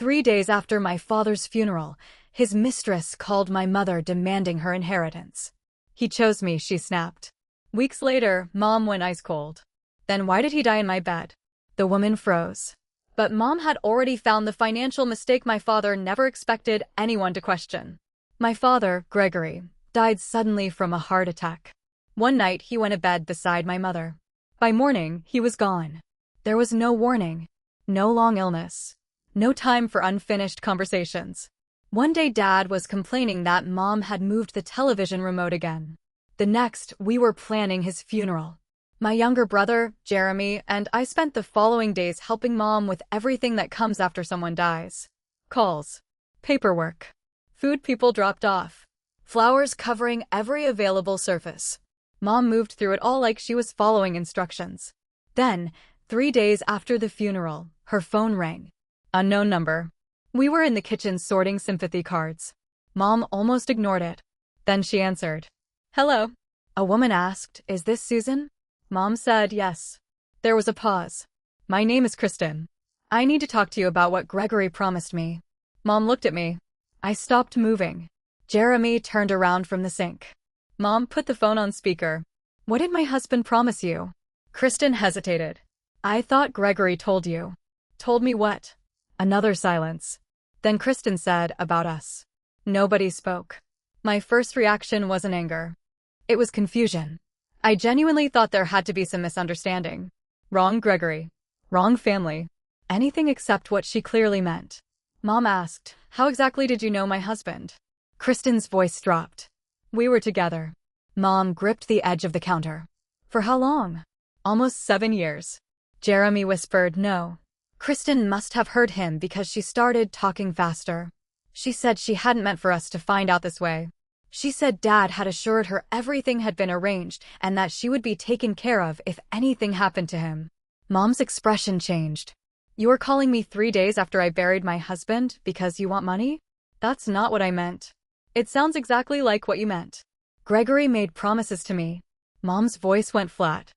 3 days after my father's funeral, his mistress called my mother demanding her inheritance. He chose me, she snapped. Weeks later, Mom went ice cold. Then why did he die in my bed? The woman froze. But Mom had already found the financial mistake my father never expected anyone to question. My father, Gregory, died suddenly from a heart attack. One night, he went to bed beside my mother. By morning, he was gone. There was no warning, no long illness, no time for unfinished conversations. One day, Dad was complaining that Mom had moved the television remote again. The next, we were planning his funeral. My younger brother, Jeremy, and I spent the following days helping Mom with everything that comes after someone dies. Calls, paperwork, food people dropped off, flowers covering every available surface. Mom moved through it all like she was following instructions. Then, 3 days after the funeral, her phone rang. Unknown number. We were in the kitchen sorting sympathy cards. Mom almost ignored it. Then she answered. Hello. A woman asked, Is this Susan? Mom said yes. There was a pause. My name is Kristen. I need to talk to you about what Gregory promised me. Mom looked at me. I stopped moving. Jeremy turned around from the sink. Mom put the phone on speaker. What did my husband promise you? Kristen hesitated. I thought Gregory told you. Told me what? Another silence. Then Kristen said, about us. Nobody spoke. My first reaction wasn't anger. It was confusion. I genuinely thought there had to be some misunderstanding. Wrong Gregory. Wrong family. Anything except what she clearly meant. Mom asked, How exactly did you know my husband? Kristen's voice dropped. We were together. Mom gripped the edge of the counter. For how long? Almost 7 years. Jeremy whispered, No. Kristen must have heard him because she started talking faster. She said she hadn't meant for us to find out this way. She said Dad had assured her everything had been arranged and that she would be taken care of if anything happened to him. Mom's expression changed. You are calling me 3 days after I buried my husband because you want money? That's not what I meant. It sounds exactly like what you meant. Gregory made promises to me. Mom's voice went flat.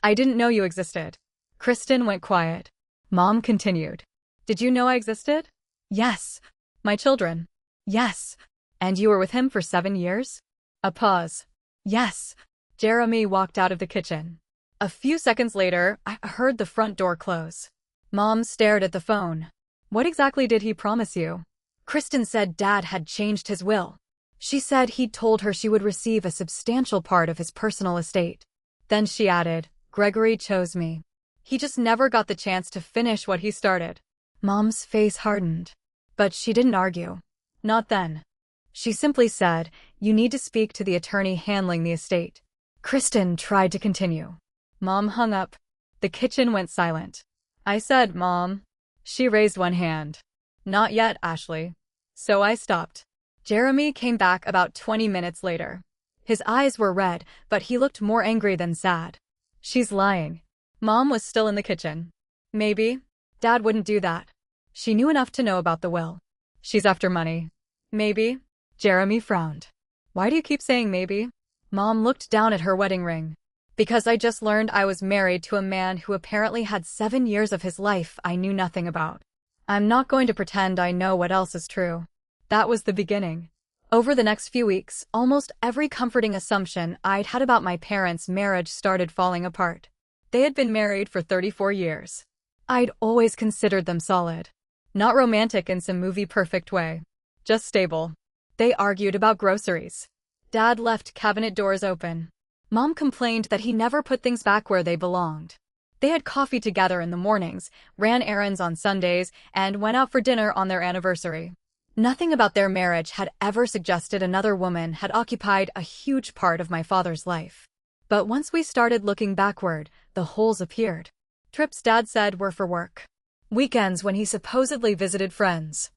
I didn't know you existed. Kristen went quiet. Mom continued. Did you know I existed? Yes. My children? Yes. And you were with him for 7 years? A pause. Yes. Jeremy walked out of the kitchen. A few seconds later, I heard the front door close. Mom stared at the phone. What exactly did he promise you? Kristen said Dad had changed his will. She said he'd told her she would receive a substantial part of his personal estate. Then she added, Gregory chose me. He just never got the chance to finish what he started. Mom's face hardened. But she didn't argue. Not then. She simply said, You need to speak to the attorney handling the estate. Kristen tried to continue. Mom hung up. The kitchen went silent. I said, Mom. She raised one hand. Not yet, Ashley. So I stopped. Jeremy came back about 20 minutes later. His eyes were red, but he looked more angry than sad. She's lying. Mom was still in the kitchen. Maybe. Dad wouldn't do that. She knew enough to know about the will. She's after money. Maybe. Jeremy frowned. Why do you keep saying maybe? Mom looked down at her wedding ring. Because I just learned I was married to a man who apparently had 7 years of his life I knew nothing about. I'm not going to pretend I know what else is true. That was the beginning. Over the next few weeks, almost every comforting assumption I'd had about my parents' marriage started falling apart. They had been married for 34 years. I'd always considered them solid. Not romantic in some movie-perfect way. Just stable. They argued about groceries. Dad left cabinet doors open. Mom complained that he never put things back where they belonged. They had coffee together in the mornings, ran errands on Sundays, and went out for dinner on their anniversary. Nothing about their marriage had ever suggested another woman had occupied a huge part of my father's life. But once we started looking backward, the holes appeared. Trips Dad said were for work. Weekends when he supposedly visited friends.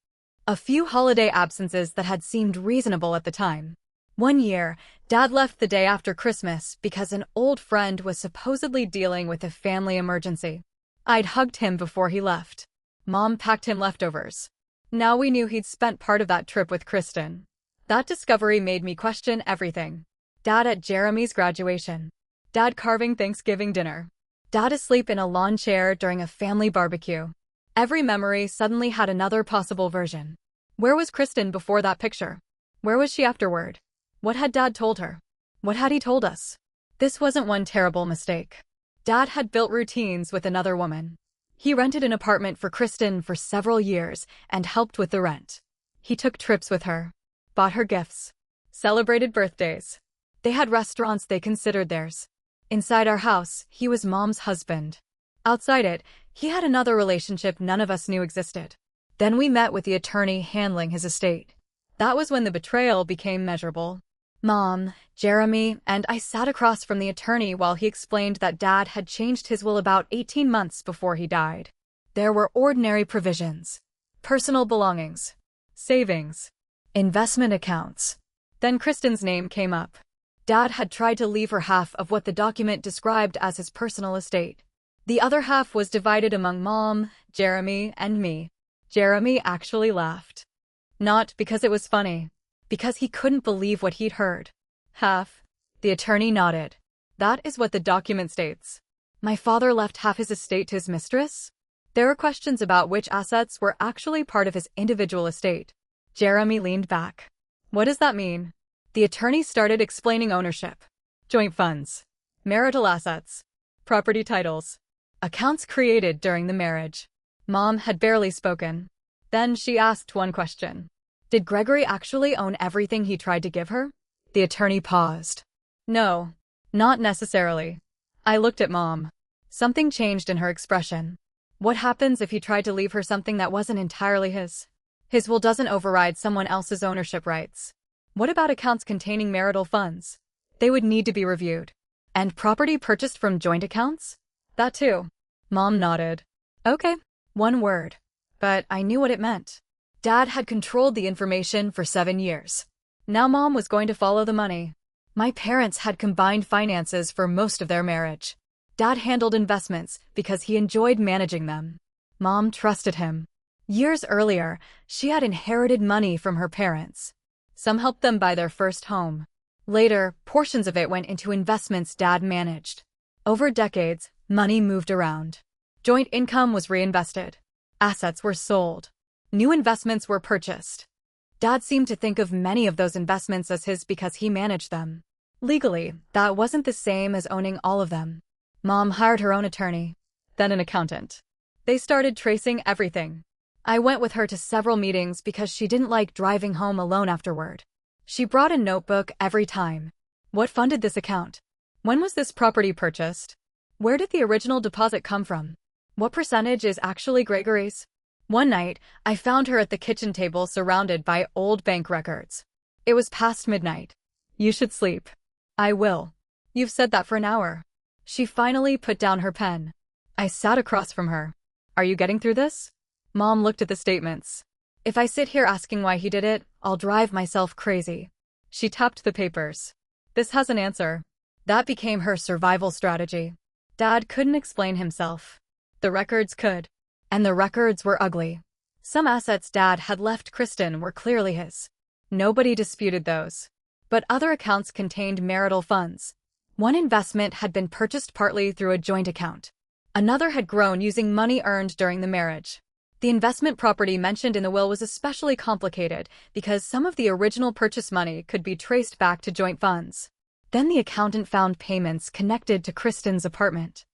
A few holiday absences that had seemed reasonable at the time. One year, Dad left the day after Christmas because an old friend was supposedly dealing with a family emergency. I'd hugged him before he left. Mom packed him leftovers. Now we knew he'd spent part of that trip with Kristen. That discovery made me question everything. Dad at Jeremy's graduation. Dad carving Thanksgiving dinner. Dad asleep in a lawn chair during a family barbecue. Every memory suddenly had another possible version. Where was Kristen before that picture? Where was she afterward? What had Dad told her? What had he told us? This wasn't one terrible mistake. Dad had built routines with another woman. He rented an apartment for Kristen for several years and helped with the rent. He took trips with her, bought her gifts, celebrated birthdays. They had restaurants they considered theirs. Inside our house, he was Mom's husband. Outside it, he had another relationship none of us knew existed. Then we met with the attorney handling his estate. That was when the betrayal became measurable. Mom, Jeremy, and I sat across from the attorney while he explained that Dad had changed his will about 18 months before he died. There were ordinary provisions, personal belongings, savings, investment accounts. Then Kristen's name came up. Dad had tried to leave her half of what the document described as his personal estate. The other half was divided among Mom, Jeremy, and me. Jeremy actually laughed. Not because it was funny, because he couldn't believe what he'd heard. Half. The attorney nodded. That is what the document states. My father left half his estate to his mistress? There were questions about which assets were actually part of his individual estate. Jeremy leaned back. What does that mean? The attorney started explaining ownership. Joint funds. Marital assets. Property titles. Accounts created during the marriage. Mom had barely spoken. Then she asked one question. Did Gregory actually own everything he tried to give her? The attorney paused. No, not necessarily. I looked at Mom. Something changed in her expression. What happens if he tried to leave her something that wasn't entirely his? His will doesn't override someone else's ownership rights. What about accounts containing marital funds? They would need to be reviewed. And property purchased from joint accounts? That too. Mom nodded. Okay, one word. But I knew what it meant. Dad had controlled the information for 7 years. Now Mom was going to follow the money. My parents had combined finances for most of their marriage. Dad handled investments because he enjoyed managing them. Mom trusted him. Years earlier, she had inherited money from her parents. Some helped them buy their first home. Later, portions of it went into investments Dad managed. Over decades, money moved around. Joint income was reinvested. Assets were sold. New investments were purchased. Dad seemed to think of many of those investments as his because he managed them. Legally, that wasn't the same as owning all of them. Mom hired her own attorney, then an accountant. They started tracing everything. I went with her to several meetings because she didn't like driving home alone afterward. She brought a notebook every time. What funded this account? When was this property purchased? Where did the original deposit come from? What percentage is actually Gregory's? One night, I found her at the kitchen table surrounded by old bank records. It was past midnight. You should sleep. I will. You've said that for an hour. She finally put down her pen. I sat across from her. Are you getting through this? Mom looked at the statements. If I sit here asking why he did it, I'll drive myself crazy. She tapped the papers. This has an answer. That became her survival strategy. Dad couldn't explain himself. The records could. And the records were ugly. Some assets Dad had left Kristen were clearly his. Nobody disputed those. But other accounts contained marital funds. One investment had been purchased partly through a joint account. Another had grown using money earned during the marriage. The investment property mentioned in the will was especially complicated because some of the original purchase money could be traced back to joint funds. Then the accountant found payments connected to Kristen's apartment.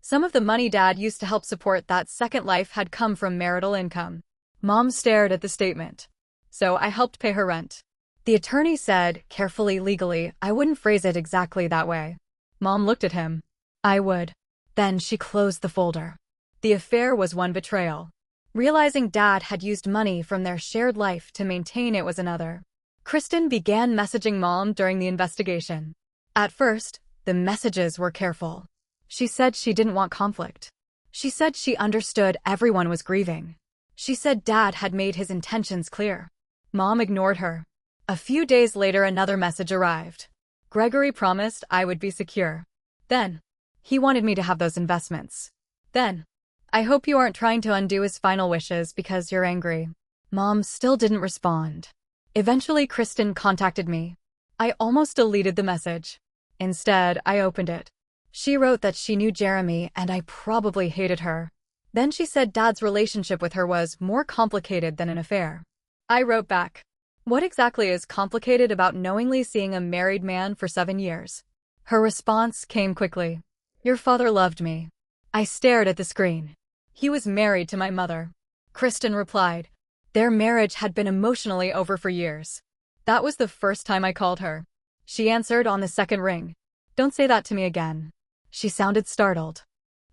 Some of the money Dad used to help support that second life had come from marital income. Mom stared at the statement. So I helped pay her rent. The attorney said, carefully legally, I wouldn't phrase it exactly that way. Mom looked at him. I would. Then she closed the folder. The affair was one betrayal. Realizing Dad had used money from their shared life to maintain it was another. Kristen began messaging Mom during the investigation. At first, the messages were careful. She said she didn't want conflict. She said she understood everyone was grieving. She said Dad had made his intentions clear. Mom ignored her. A few days later, another message arrived. Gregory promised I would be secure. Then, he wanted me to have those investments. Then, I hope you aren't trying to undo his final wishes because you're angry. Mom still didn't respond. Eventually, Kristen contacted me. I almost deleted the message. Instead, I opened it. She wrote that she knew Jeremy and I probably hated her. Then she said Dad's relationship with her was more complicated than an affair. I wrote back, "What exactly is complicated about knowingly seeing a married man for 7 years?" Her response came quickly. "Your father loved me." I stared at the screen. "He was married to my mother." Kristen replied. Their marriage had been emotionally over for years. That was the first time I called her. She answered on the second ring. "Don't say that to me again." She sounded startled.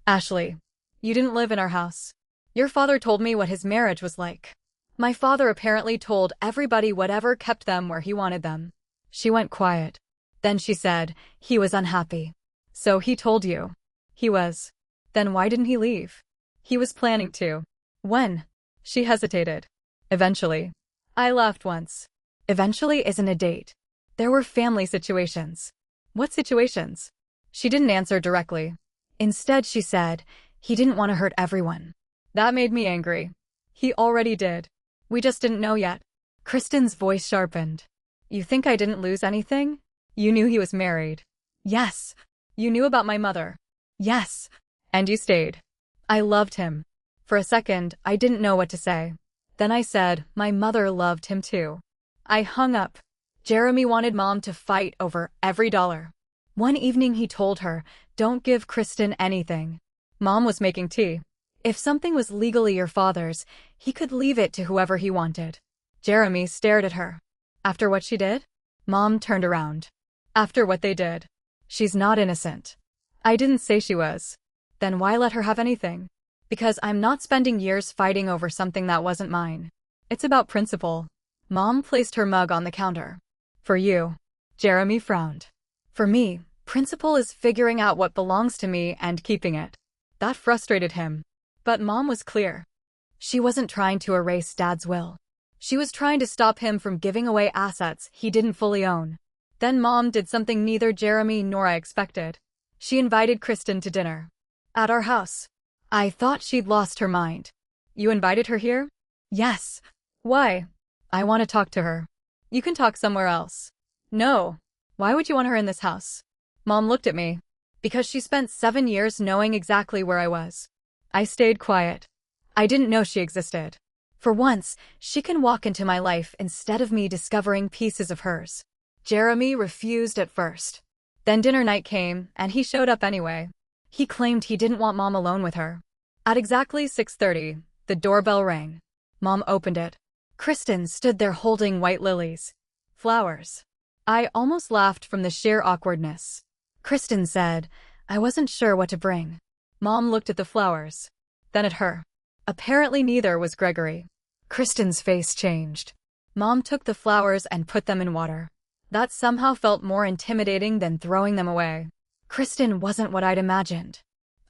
"Ashley, you didn't live in our house. Your father told me what his marriage was like." My father apparently told everybody whatever kept them where he wanted them. She went quiet. Then she said, "He was unhappy." "So he told you?" "He was." "Then why didn't he leave?" "He was planning to." "When?" She hesitated. "Eventually." I laughed once. Eventually isn't a date. There were family situations. What situations? She didn't answer directly. Instead, she said, "He didn't want to hurt everyone." That made me angry. He already did. We just didn't know yet. Kristen's voice sharpened. "You think I didn't lose anything? You knew he was married." "Yes." "You knew about my mother." "Yes." "And you stayed." "I loved him." For a second, I didn't know what to say. Then I said, "My mother loved him too." I hung up. Jeremy wanted Mom to fight over every dollar. One evening he told her, "Don't give Kristen anything." Mom was making tea. If something was legally your father's, he could leave it to whoever he wanted. Jeremy stared at her. "After what she did?" Mom turned around. "After what they did. She's not innocent." I didn't say she was. "Then why let her have anything?" "Because I'm not spending years fighting over something that wasn't mine. It's about principle." Mom placed her mug on the counter. "For you." Jeremy frowned. "For me, principle is figuring out what belongs to me and keeping it." That frustrated him. But Mom was clear. She wasn't trying to erase Dad's will. She was trying to stop him from giving away assets he didn't fully own. Then Mom did something neither Jeremy nor I expected. She invited Kristen to dinner. At our house. I thought she'd lost her mind. "You invited her here?" "Yes." "Why?" "I want to talk to her." "You can talk somewhere else." "No." "Why would you want her in this house?" Mom looked at me. "Because she spent 7 years knowing exactly where I was." I stayed quiet. I didn't know she existed. For once, she can walk into my life instead of me discovering pieces of hers. Jeremy refused at first. Then dinner night came, and he showed up anyway. He claimed he didn't want Mom alone with her. At exactly 6:30, the doorbell rang. Mom opened it. Kristen stood there holding white lilies. Flowers. I almost laughed from the sheer awkwardness. Kristen said, "I wasn't sure what to bring." Mom looked at the flowers. Then at her. Apparently neither was Gregory. Kristen's face changed. Mom took the flowers and put them in water. That somehow felt more intimidating than throwing them away. Kristen wasn't what I'd imagined.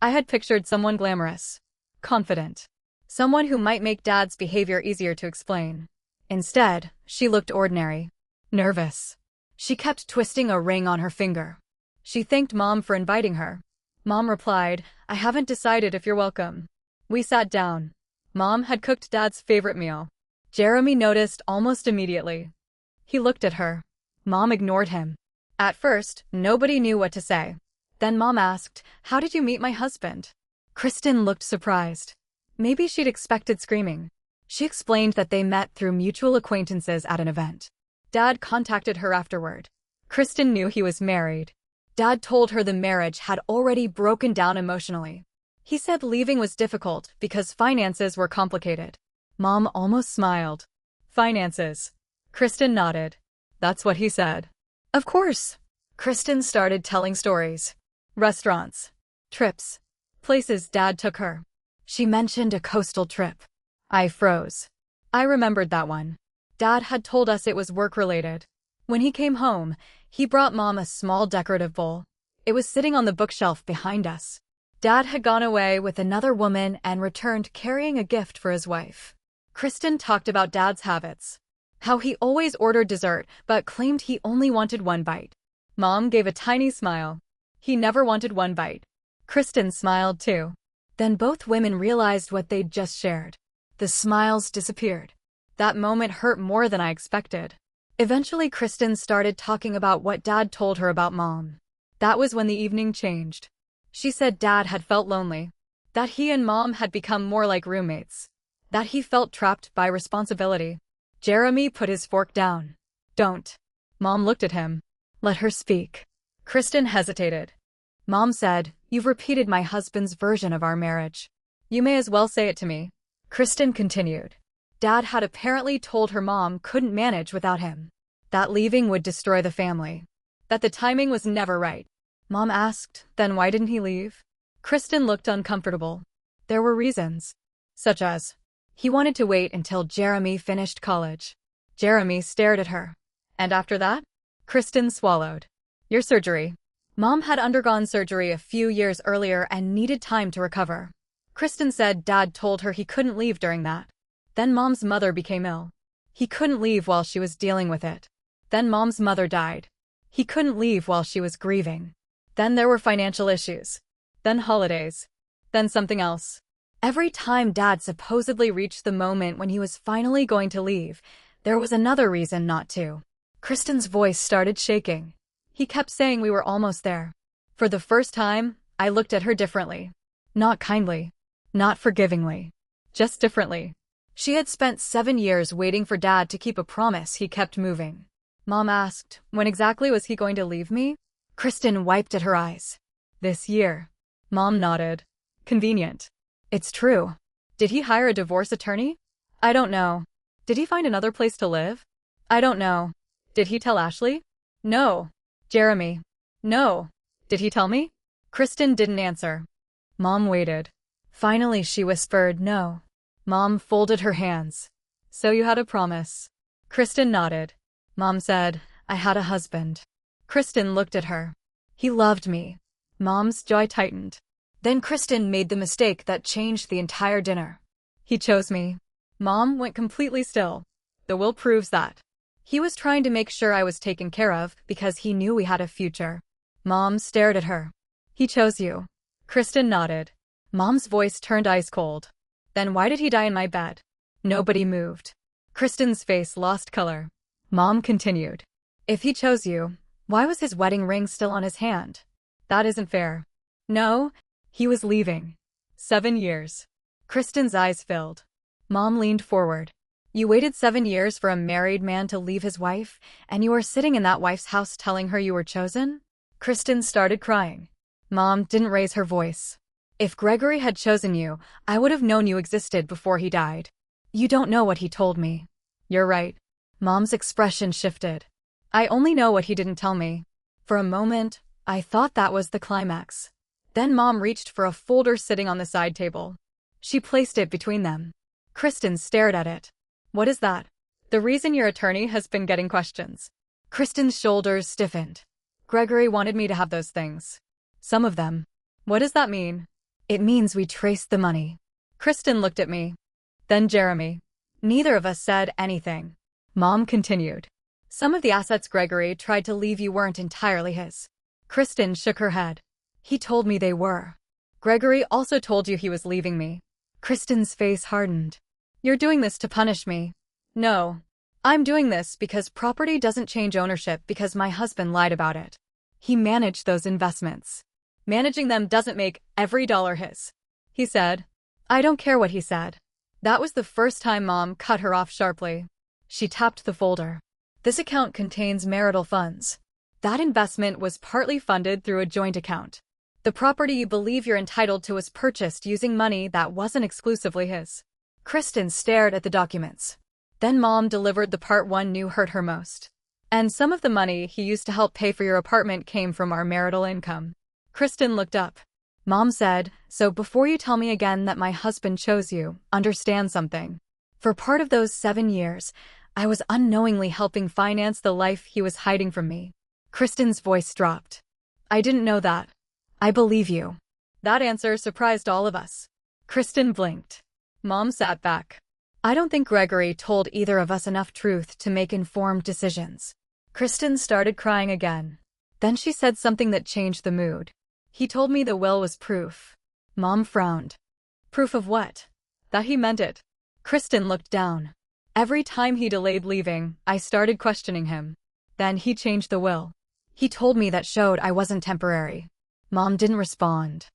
I had pictured someone glamorous, confident, someone who might make Dad's behavior easier to explain. Instead, she looked ordinary, nervous. She kept twisting a ring on her finger. She thanked Mom for inviting her. Mom replied, "I haven't decided if you're welcome." We sat down. Mom had cooked Dad's favorite meal. Jeremy noticed almost immediately. He looked at her. Mom ignored him. At first, nobody knew what to say. Then Mom asked, "How did you meet my husband?" Kristen looked surprised. Maybe she'd expected screaming. She explained that they met through mutual acquaintances at an event. Dad contacted her afterward. Kristen knew he was married. Dad told her the marriage had already broken down emotionally. He said leaving was difficult because finances were complicated. Mom almost smiled. "Finances." Kristen nodded. "That's what he said." "Of course." Kristen started telling stories. Restaurants. Trips. Places Dad took her. She mentioned a coastal trip. I froze. I remembered that one. Dad had told us it was work-related. When he came home, he brought Mom a small decorative bowl. It was sitting on the bookshelf behind us. Dad had gone away with another woman and returned carrying a gift for his wife. Kristen talked about Dad's habits. How he always ordered dessert but claimed he only wanted one bite. Mom gave a tiny smile. He never wanted one bite. Kristen smiled too. Then both women realized what they'd just shared. The smiles disappeared. That moment hurt more than I expected. Eventually Kristen started talking about what Dad told her about Mom. That was when the evening changed. She said Dad had felt lonely. That he and Mom had become more like roommates. That he felt trapped by responsibility. Jeremy put his fork down. Don't. Mom looked at him. Let her speak. Kristen hesitated. Mom said, "You've repeated my husband's version of our marriage. You may as well say it to me." Kristen continued. Dad had apparently told her Mom couldn't manage without him. That leaving would destroy the family. That the timing was never right. Mom asked, "Then why didn't he leave?" Kristen looked uncomfortable. There were reasons. Such as, he wanted to wait until Jeremy finished college. Jeremy stared at her. And after that? Kristen swallowed. Your surgery. Mom had undergone surgery a few years earlier and needed time to recover. Kristen said Dad told her he couldn't leave during that. Then Mom's mother became ill. He couldn't leave while she was dealing with it. Then Mom's mother died. He couldn't leave while she was grieving. Then there were financial issues. Then holidays. Then something else. Every time Dad supposedly reached the moment when he was finally going to leave, there was another reason not to. Kristen's voice started shaking. He kept saying we were almost there. For the first time, I looked at her differently. Not kindly. Not forgivingly. Just differently. She had spent 7 years waiting for Dad to keep a promise he kept moving. Mom asked, when exactly was he going to leave me? Kristen wiped at her eyes. This year. Mom nodded. Convenient. It's true. Did he hire a divorce attorney? I don't know. Did he find another place to live? I don't know. Did he tell Ashley? No. Jeremy? No. Did he tell me? Kristen didn't answer. Mom waited. Finally she whispered no. Mom folded her hands. So you had a promise. Kristen nodded. Mom said, I had a husband. Kristen looked at her. He loved me. Mom's jaw tightened. Then Kristen made the mistake that changed the entire dinner. He chose me. Mom went completely still. The will proves that. He was trying to make sure I was taken care of because he knew we had a future. Mom stared at her. He chose you. Kristen nodded. Mom's voice turned ice cold. Then why did he die in my bed? Nobody moved. Kristen's face lost color. Mom continued. If he chose you, why was his wedding ring still on his hand? That isn't fair. No, he was leaving. 7 years. Kristen's eyes filled. Mom leaned forward. You waited 7 years for a married man to leave his wife, and you were sitting in that wife's house telling her you were chosen? Kristen started crying. Mom didn't raise her voice. If Gregory had chosen you, I would have known you existed before he died. You don't know what he told me. You're right. Mom's expression shifted. I only know what he didn't tell me. For a moment, I thought that was the climax. Then Mom reached for a folder sitting on the side table. She placed it between them. Kristen stared at it. What is that? The reason your attorney has been getting questions. Kristen's shoulders stiffened. Gregory wanted me to have those things. Some of them. What does that mean? It means we traced the money. Kristen looked at me. Then Jeremy. Neither of us said anything. Mom continued. Some of the assets Gregory tried to leave you weren't entirely his. Kristen shook her head. He told me they were. Gregory also told you he was leaving me. Kristen's face hardened. You're doing this to punish me. No. I'm doing this because property doesn't change ownership because my husband lied about it. He managed those investments. Managing them doesn't make every dollar his. He said. I don't care what he said. That was the first time Mom cut her off sharply. She tapped the folder. This account contains marital funds. That investment was partly funded through a joint account. The property you believe you're entitled to was purchased using money that wasn't exclusively his. Kristen stared at the documents. Then Mom delivered the part one knew hurt her most. And some of the money he used to help pay for your apartment came from our marital income. Kristen looked up. Mom said, so before you tell me again that my husband chose you, understand something. For part of those 7 years, I was unknowingly helping finance the life he was hiding from me. Kristen's voice dropped. I didn't know that. I believe you. That answer surprised all of us. Kristen blinked. Mom sat back. I don't think Gregory told either of us enough truth to make informed decisions. Kristen started crying again. Then she said something that changed the mood. He told me the will was proof. Mom frowned. Proof of what? That he meant it. Kristen looked down. Every time he delayed leaving, I started questioning him. Then he changed the will. He told me that showed I wasn't temporary. Mom didn't respond.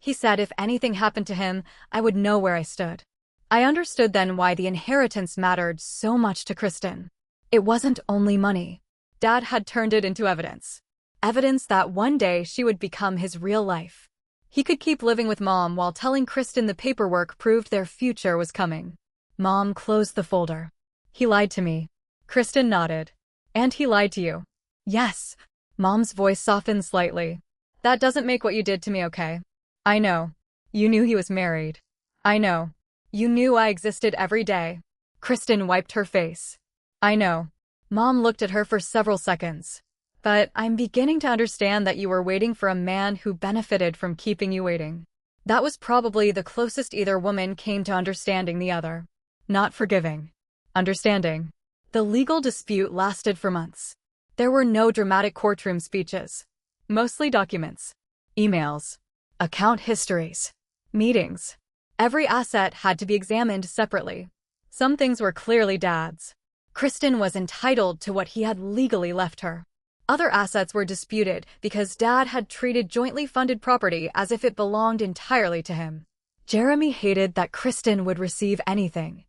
He said if anything happened to him, I would know where I stood. I understood then why the inheritance mattered so much to Kristen. It wasn't only money. Dad had turned it into evidence. Evidence that one day she would become his real life. He could keep living with Mom while telling Kristen the paperwork proved their future was coming. Mom closed the folder. He lied to me. Kristen nodded. And he lied to you. Yes. Mom's voice softened slightly. That doesn't make what you did to me okay. I know. You knew he was married. I know. You knew I existed every day. Kristen wiped her face. I know. Mom looked at her for several seconds. But I'm beginning to understand that you were waiting for a man who benefited from keeping you waiting. That was probably the closest either woman came to understanding the other. Not forgiving. Understanding. The legal dispute lasted for months. There were no dramatic courtroom speeches. Mostly documents. Emails. Account histories. Meetings. Every asset had to be examined separately. Some things were clearly Dad's. Kristen was entitled to what he had legally left her. Other assets were disputed because Dad had treated jointly funded property as if it belonged entirely to him. Jeremy hated that Kristen would receive anything.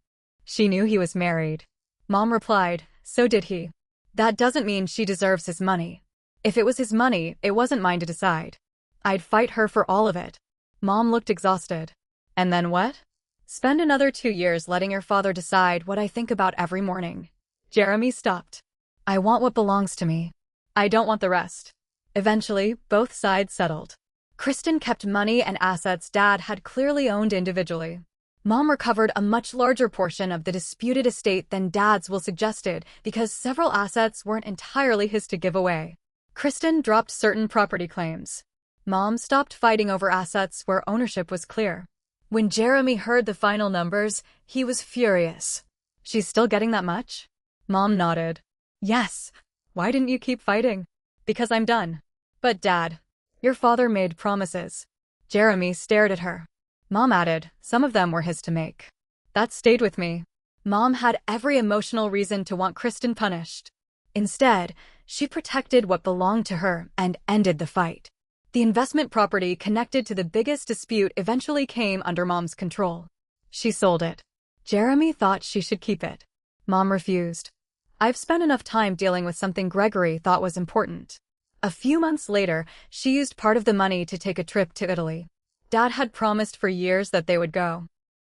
She knew he was married. Mom replied, so did he. That doesn't mean she deserves his money. If it was his money, it wasn't mine to decide. I'd fight her for all of it. Mom looked exhausted. And then what? Spend another 2 years letting your father decide what I think about every morning. Jeremy stopped. I want what belongs to me. I don't want the rest. Eventually, both sides settled. Kristen kept money and assets Dad had clearly owned individually. Mom recovered a much larger portion of the disputed estate than Dad's will suggested because several assets weren't entirely his to give away. Kristen dropped certain property claims. Mom stopped fighting over assets where ownership was clear. When Jeremy heard the final numbers, he was furious. She's still getting that much? Mom nodded. Yes. Why didn't you keep fighting? Because I'm done. But Dad, your father made promises. Jeremy stared at her. Mom added, some of them were his to make. That stayed with me. Mom had every emotional reason to want Kristen punished. Instead, she protected what belonged to her and ended the fight. The investment property connected to the biggest dispute eventually came under Mom's control. She sold it. Jeremy thought she should keep it. Mom refused. I've spent enough time dealing with something Gregory thought was important. A few months later, she used part of the money to take a trip to Italy. Dad had promised for years that they would go.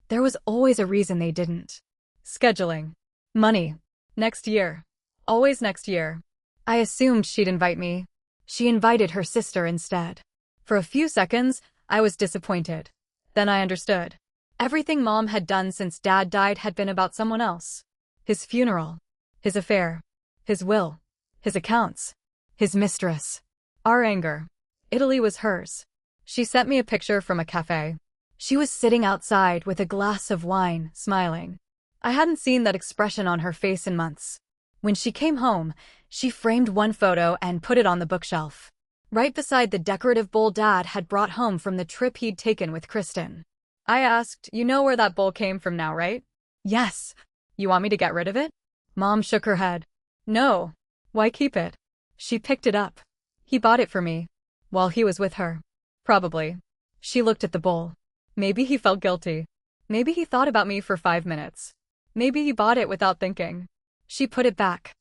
There was always a reason they didn't. Scheduling. Money. Next year. Always next year. I assumed she'd invite me. She invited her sister instead. For a few seconds, I was disappointed. Then I understood. Everything Mom had done since Dad died had been about someone else. His funeral. His affair. His will. His accounts. His mistress. Our anger. Italy was hers. She sent me a picture from a cafe. She was sitting outside with a glass of wine, smiling. I hadn't seen that expression on her face in months. When she came home, she framed one photo and put it on the bookshelf, right beside the decorative bowl Dad had brought home from the trip he'd taken with Kristen. I asked, you know where that bowl came from now, right? Yes. You want me to get rid of it? Mom shook her head. No. Why keep it? She picked it up. He bought it for me. While he was with her. Probably. She looked at the bowl. Maybe he felt guilty. Maybe he thought about me for 5 minutes. Maybe he bought it without thinking. She put it back.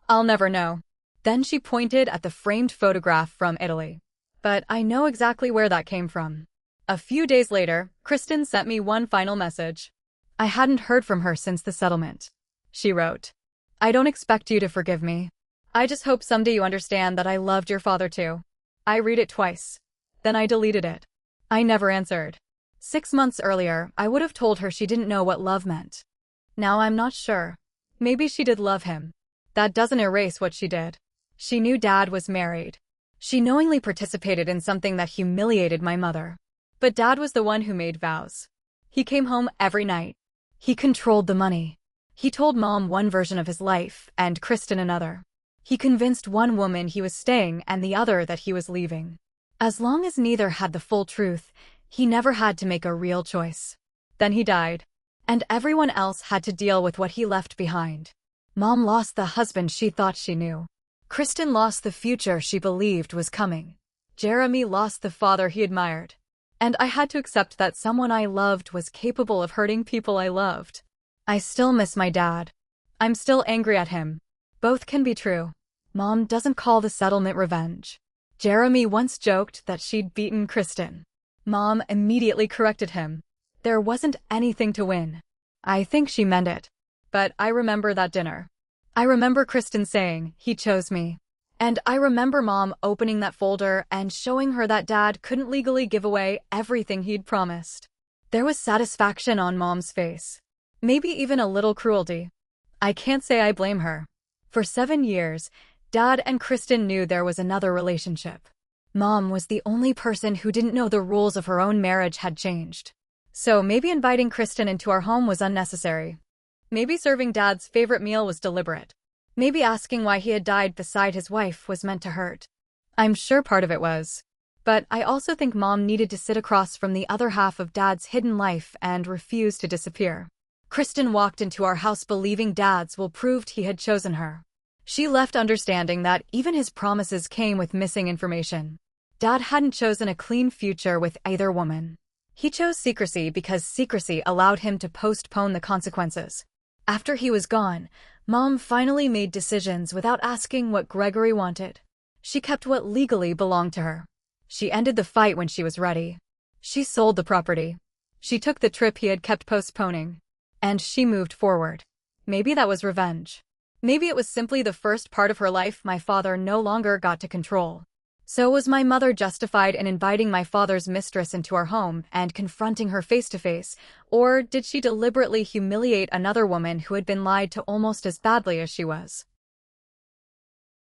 I'll never know. Then she pointed at the framed photograph from Italy. But I know exactly where that came from. A few days later, Kristen sent me one final message. I hadn't heard from her since the settlement. She wrote, I don't expect you to forgive me. I just hope someday you understand that I loved your father too. I read it twice. Then I deleted it. I never answered. 6 months earlier, I would have told her she didn't know what love meant. Now I'm not sure. Maybe she did love him. That doesn't erase what she did. She knew Dad was married. She knowingly participated in something that humiliated my mother. But Dad was the one who made vows. He came home every night. He controlled the money. He told Mom one version of his life and Kristen another. He convinced one woman he was staying and the other that he was leaving. As long as neither had the full truth, he never had to make a real choice. Then he died. And everyone else had to deal with what he left behind. Mom lost the husband she thought she knew. Kristen lost the future she believed was coming. Jeremy lost the father he admired. And I had to accept that someone I loved was capable of hurting people I loved. I still miss my dad. I'm still angry at him. Both can be true. Mom doesn't call the settlement revenge. Jeremy once joked that she'd beaten Kristen. Mom immediately corrected him. There wasn't anything to win. I think she meant it. But I remember that dinner. I remember Kristen saying, "He chose me." And I remember Mom opening that folder and showing her that Dad couldn't legally give away everything he'd promised. There was satisfaction on Mom's face. Maybe even a little cruelty. I can't say I blame her. For 7 years, Dad and Kristen knew there was another relationship. Mom was the only person who didn't know the rules of her own marriage had changed. So maybe inviting Kristen into our home was unnecessary. Maybe serving Dad's favorite meal was deliberate. Maybe asking why he had died beside his wife was meant to hurt. I'm sure part of it was. But I also think Mom needed to sit across from the other half of Dad's hidden life and refuse to disappear. Kristen walked into our house believing Dad's will proved he had chosen her. She left understanding that even his promises came with missing information. Dad hadn't chosen a clean future with either woman. He chose secrecy because secrecy allowed him to postpone the consequences. After he was gone, Mom finally made decisions without asking what Gregory wanted. She kept what legally belonged to her. She ended the fight when she was ready. She sold the property. She took the trip he had kept postponing. And she moved forward. Maybe that was revenge. Maybe it was simply the first part of her life my father no longer got to control. So was my mother justified in inviting my father's mistress into our home and confronting her face to face, or did she deliberately humiliate another woman who had been lied to almost as badly as she was?